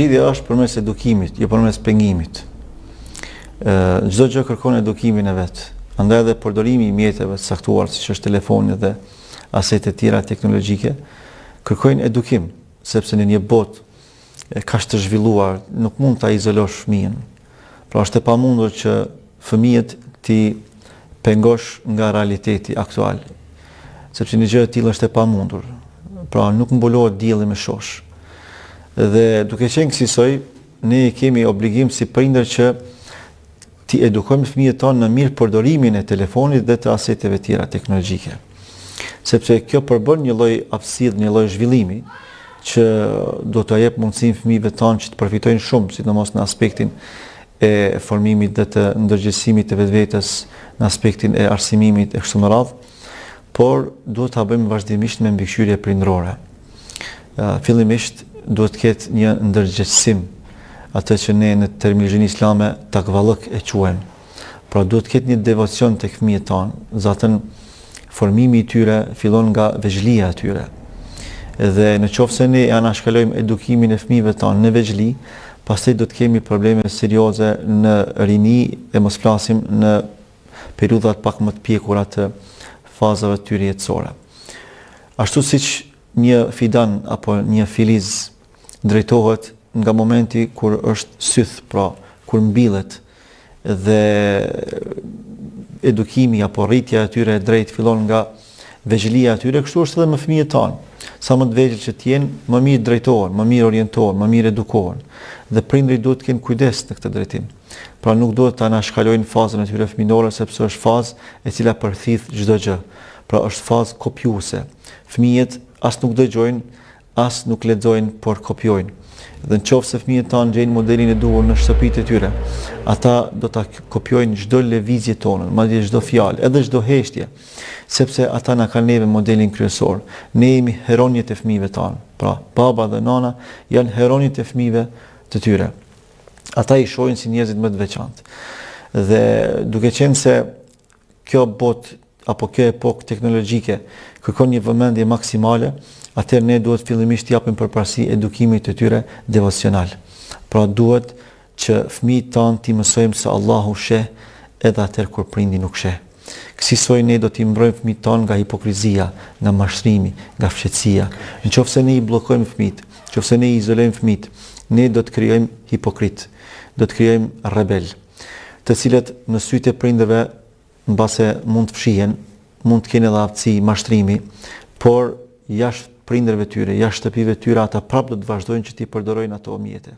Zgjidhja është përmes edukimit, jo përmes pengimit. Çdo gjë kërkon edukimin e vet. Andaj edhe përdorimi i mjeteve të caktuar, siç është telefoni dhe asetet tjera teknologjike, kërkojnë edukim, sepse në një botë kaq të zhvilluar nuk mund ta izolosh fëmijën. Pra është e pamundur që fëmijët ti pengosh nga realiteti aktual, sepse një gjë e tillë është e pamundur. Pra nuk mbulohet dielli me shosh. Dhe duke qenë kësaj, ne kemi obligim si prindër që ti edukojmë fëmijët tonë në mirë përdorimin e telefonit dhe të aseteve tjera teknologjike. Sepse kjo përbën një lloj aftësie, një lloj zhvillimi që do të jep mundësinë fëmijëve tonë që të përfitojnë shumë, sidomos në aspektin e formimit dhe të ndërgjegjësimit të vetvetes, në aspektin e arsimimit e kështu me radhë, por duhet ta bëjmë vazhdimisht me mbikëqyrje prindërore. Fillimisht duhet të ketë një ndërgjegjësim, atë që ne në terminologjinë islame takvalluk e quajmë. Pra duhet të ketë një devocion tek fëmijët tonë, zatën formimi i tyre fillon nga veçlia e tyre. Dhe në qoftë se ne anashkalojmë edukimin e fëmijëve tonë në veçli, pastaj do të kemi probleme serioze në rini e mos flasim në periudhat pak më të pjekura të fazave të tyre jetësore. Ashtu siç një fidan apo një filiz drejtohet nga momenti kur është syth, pra kur mbillet dhe edukimi apo rritja e tyre e drejt fillon nga veçlia e tyre, kështu është edhe me fëmijët tanë. Sa më të vegjël që të jenë, më mirë drejtohen, më mirë orientohen, më mirë edukohen. Dhe prindrit duhet të kenë kujdes në këtë drejtim. Pra nuk duhet ta anashkalojnë fazën e tyre fëminore, sepse është fazë e cila përthith çdo gjë. Pra është fazë kopjuese. Fëmijët as nuk dëgjojnë, as nuk lexojnë, por kopjojnë. Dhe në qoftë se fëmijët tanë gjejnë modelin e duhur në shtëpitë e tyre, ata do ta kopjojnë çdo lëvizje tonë, madje çdo fjalë, edhe çdo heshtje, sepse ata na kanë neve modelin kryesor. Ne jemi heronjët e fëmijëve tanë. Pra, baba dhe nana janë heronjët e fëmijëve të tyre. Ata i shohin si njerëzit më të veçantë. Dhe duke qenë se kjo botë apo kjo epokë teknologjike kërkon një vëmendje maksimale, atëherë ne duhet fillimisht të japim përparësi edukimit të tyre devocional. Pra duhet që fëmijët tanë t'i mësojmë se Allahu sheh edhe atëherë kur prindi nuk sheh. Kësaj ne do t'i mbrojmë fëmijët tanë nga hipokrizia, nga mashtrimi, nga fshehtësia. Nëse ne i bllokojmë fëmijët, nëse ne i izolojmë fëmijët, ne do të krijojmë hipokrit, do të krijojmë rebel, të cilët në sytë e prindërve mbase mund të fshihen, mund të kenë edhe aftësi mashtrimi, por jashtë prindërve tyre, jashtë shtëpive tyre, ata prapë do të vazhdojnë që t'i përdorojnë ato mjete.